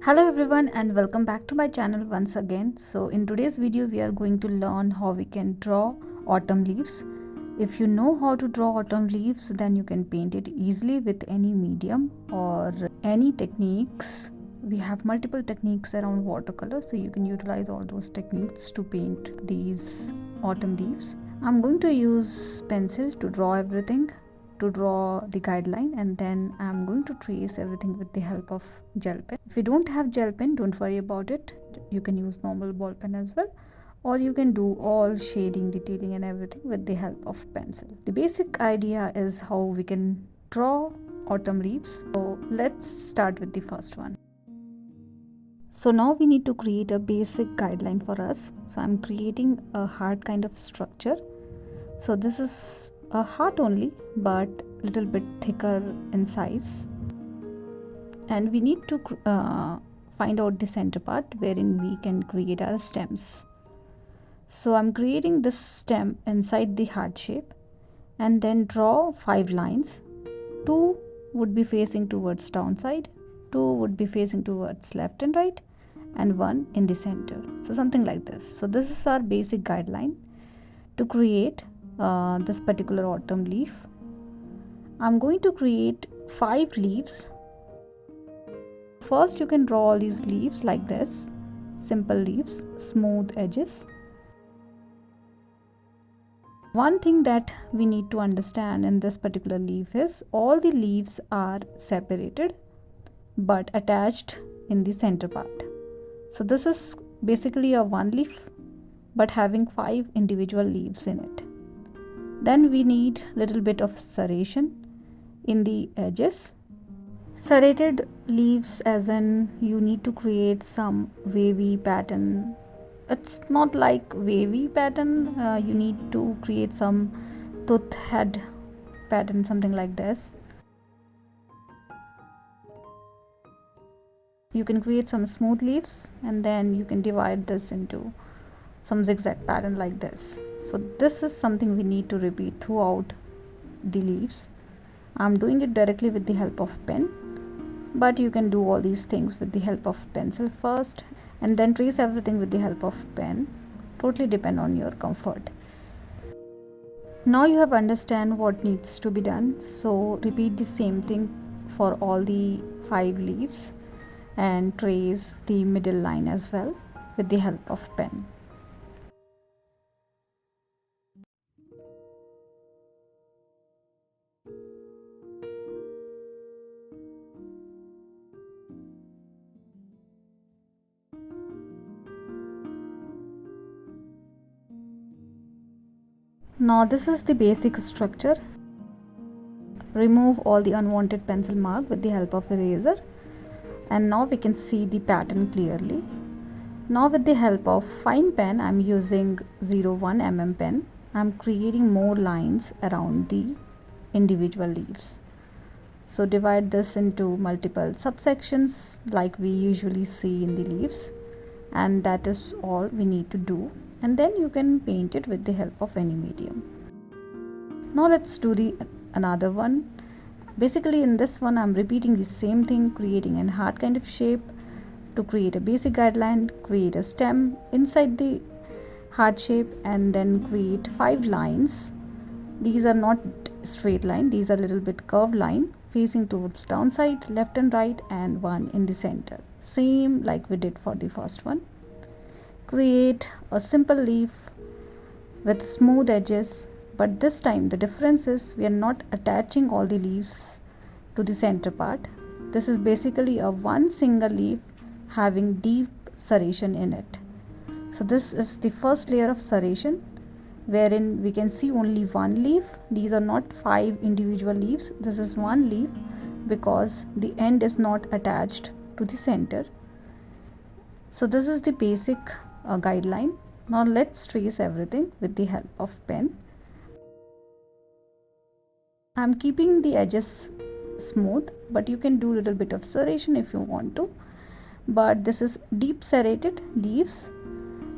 Hello everyone and welcome back to my channel once again. So in today's video we are going to learn how we can draw autumn leaves. If you know how to draw autumn leaves, then you can paint it easily with any medium or any techniques. We have multiple techniques around watercolor, so you can utilize all those techniques to paint these autumn leaves. I'm going to use pencil to draw everything, to draw the guideline, and then I'm going to trace everything with the help of gel pen. If you don't have gel pen, don't worry about it. You can use normal ball pen as well, or you can do all shading, detailing and everything with the help of pencil. The basic idea is how we can draw autumn leaves. So let's start with the first one. So now we need to create a basic guideline for us. So I'm creating a heart kind of structure. So this is a heart only, but a little bit thicker in size, and we need to find out the center part wherein we can create our stems. So I'm creating this stem inside the heart shape and then draw 5 lines. 2 would be facing towards downside, 2 would be facing towards left and right, and 1 in the center. So something like this. So this is our basic guideline to create this particular autumn leaf. I'm going to create 5 leaves. First, you can draw all these leaves like this, simple leaves, smooth edges. One thing that we need to understand in this particular leaf is all the leaves are separated but attached in the center part. So this is basically a one leaf but having 5 individual leaves in it. Then we need little bit of serration in the edges. Serrated leaves as in you need to create some wavy pattern. It's not like wavy pattern, you need to create some tooth head pattern, something like this. You can create some smooth leaves and then you can divide this into some zigzag pattern like this. So this is something we need to repeat throughout the leaves. I'm doing it directly with the help of pen, but you can do all these things with the help of pencil first and then trace everything with the help of pen. Totally depend on your comfort. Now you have understand what needs to be done, so repeat the same thing for all the 5 leaves and trace the middle line as well with the help of pen. Now this is the basic structure. Remove all the unwanted pencil mark with the help of eraser, and now we can see the pattern clearly. Now with the help of fine pen, I'm using 01 mm pen. I'm creating more lines around the individual leaves. So divide this into multiple subsections like we usually see in the leaves, and that is all we need to do, and then you can paint it with the help of any medium. Now let's do the another one. Basically in this one I'm repeating the same thing, creating an heart kind of shape to create a basic guideline, create a stem inside the heart shape, and then create 5 lines. These are not straight line, these are little bit curved line facing towards downside, left and right, and 1 in the center, same like we did for the first one. Create a simple leaf with smooth edges, but this time the difference is we are not attaching all the leaves to the center part. This is basically a one single leaf having deep serration in it. So this is the first layer of serration, wherein we can see only one leaf. These are not 5 individual leaves, this is one leaf because the end is not attached to the center. So this is the basic guideline. Now let's trace everything with the help of pen. I'm keeping the edges smooth, but you can do a little bit of serration if you want to, but this is deep serrated leaves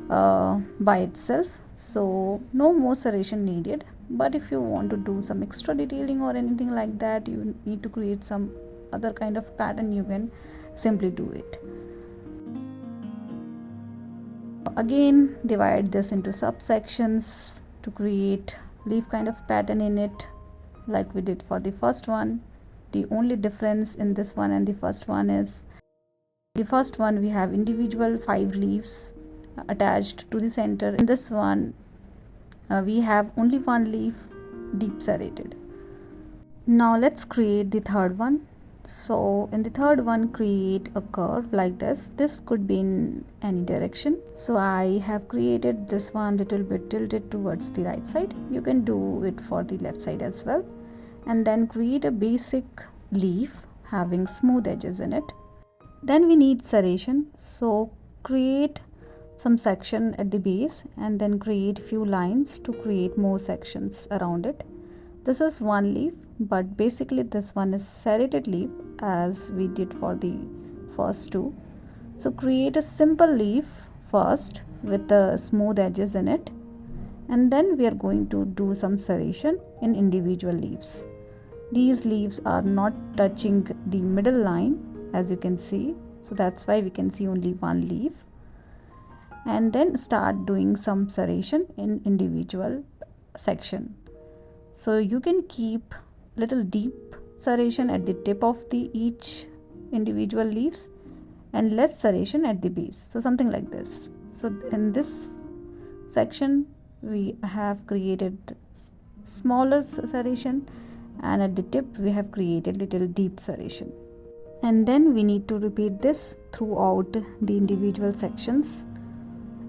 by itself, so no more serration needed. But if you want to do some extra detailing or anything like that, you need to create some other kind of pattern, you can simply do it. Again, divide this into subsections to create leaf kind of pattern in it, like we did for the first one. The only difference in this one and the first one is, the first one we have individual 5 leaves attached to the center. In this one, we have only one leaf deep serrated. Now let's create the third one. So in the third one, create a curve like this. This could be in any direction. So I have created this one little bit tilted towards the right side. You can do it for the left side as well. And then create a basic leaf having smooth edges in it. Then we need serration. So create some section at the base and then create few lines to create more sections around it. This is one leaf, but basically this one is serrated leaf as we did for the first two. So create a simple leaf first with the smooth edges in it, and then we are going to do some serration in individual leaves. These leaves are not touching the middle line, as you can see, so that's why we can see only one leaf. And then start doing some serration in individual section. So you can keep little deep serration at the tip of the each individual leaves and less serration at the base. So something like this. So in this section we have created smaller serration, and at the tip we have created little deep serration. And then we need to repeat this throughout the individual sections,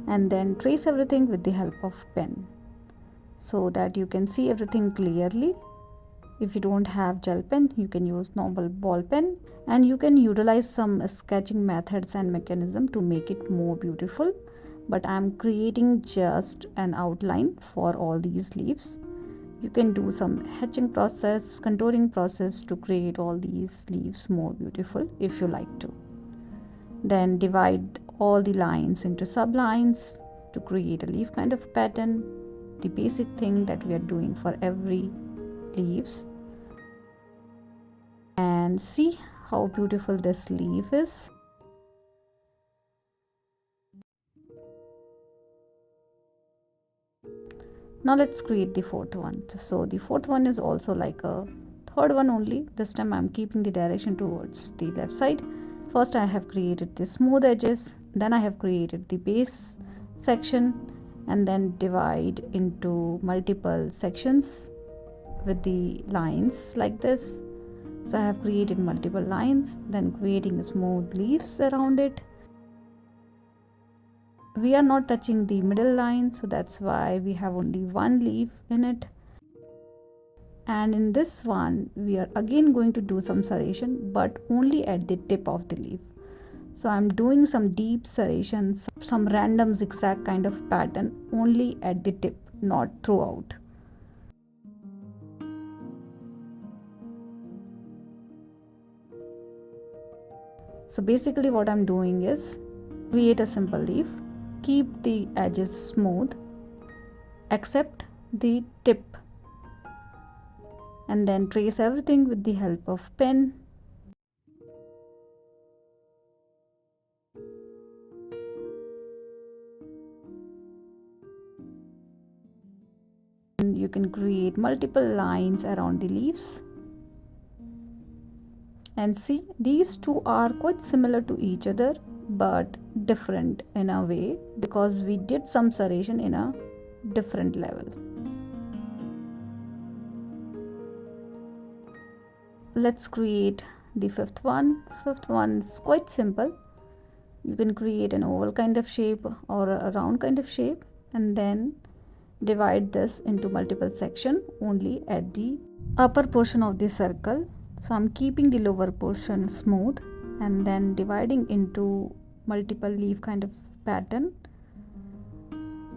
and then trace everything with the help of pen, so that you can see everything clearly. If you don't have gel pen, you can use normal ball pen, and you can utilize some sketching methods and mechanism to make it more beautiful. But I'm creating just an outline for all these leaves. You can do some hatching process, contouring process to create all these leaves more beautiful if you like to. Then divide all the lines into sublines to create a leaf kind of pattern, the basic thing that we are doing for every leaves. And see how beautiful this leaf is. Now let's create the fourth one. So the fourth one is also like a third one only. This time I'm keeping the direction towards the left side. First I have created the smooth edges, then I have created the base section, and then divide into multiple sections with the lines like this. So I have created multiple lines, then creating smooth leaves around it. We are not touching the middle line, so that's why we have only one leaf in it. And in this one we are again going to do some serration, but only at the tip of the leaf. So I'm doing some deep serrations, some random zigzag kind of pattern only at the tip, not throughout. So basically what I'm doing is create a simple leaf, keep the edges smooth except the tip, and then trace everything with the help of pen. And you can create multiple lines around the leaves. And see, these two are quite similar to each other but different in a way, because we did some serration in a different level. Let's create the fifth one. Fifth one is quite simple. You can create an oval kind of shape or a round kind of shape, and then divide this into multiple sections only at the upper portion of the circle. So I'm keeping the lower portion smooth and then dividing into multiple leaf kind of pattern.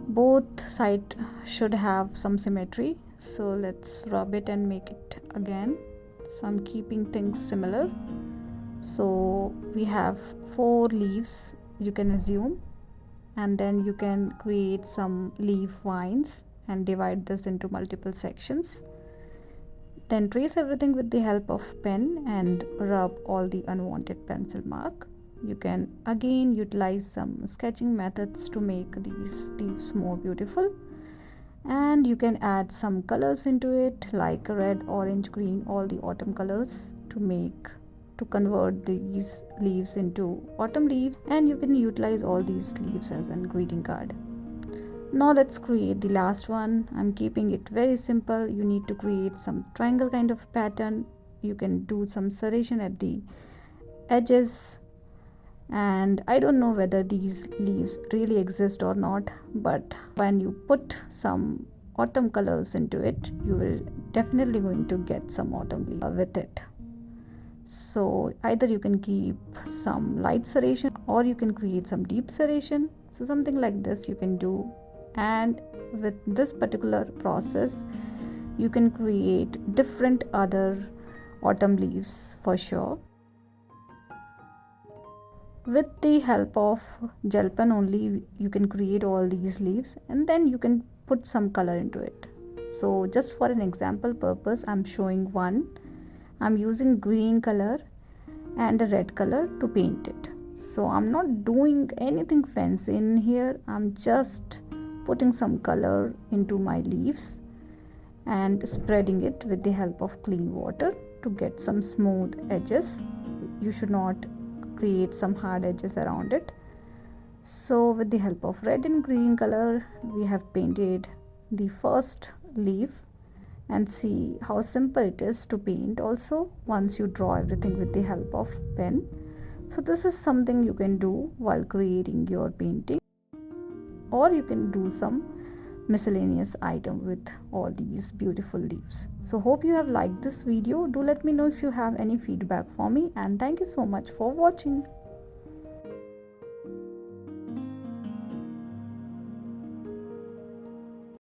Both sides should have some symmetry, so let's rub it and make it again. So I'm keeping things similar. So we have 4 leaves, you can assume, and then you can create some leaf vines and divide this into multiple sections. Then trace everything with the help of pen and rub all the unwanted pencil mark. You can again utilize some sketching methods to make these leaves more beautiful, and you can add some colors into it like red, orange, green, all the autumn colors to convert these leaves into autumn leaves, and you can utilize all these leaves as a greeting card. Now let's create the last one. I'm keeping it very simple. You need to create some triangle kind of pattern. You can do some serration at the edges, and I don't know whether these leaves really exist or not, but when you put some autumn colors into it, you will definitely going to get some autumn leaf with it. So either you can keep some light serration or you can create some deep serration. So something like this you can do, and with this particular process you can create different other autumn leaves for sure. With the help of gel pen only you can create all these leaves, and then you can put some color into it. So just for an example purpose, I'm showing one. I'm using green color and a red color to paint it. So I'm not doing anything fancy in here. I'm just putting some color into my leaves and spreading it with the help of clean water to get some smooth edges. You should not create some hard edges around it. So with the help of red and green color we have painted the first leaf, and see how simple it is to paint also once you draw everything with the help of pen. So this is something you can do while creating your painting, or you can do some miscellaneous item with all these beautiful leaves. So hope you have liked this video. Do let me know if you have any feedback for me, and thank you so much for watching.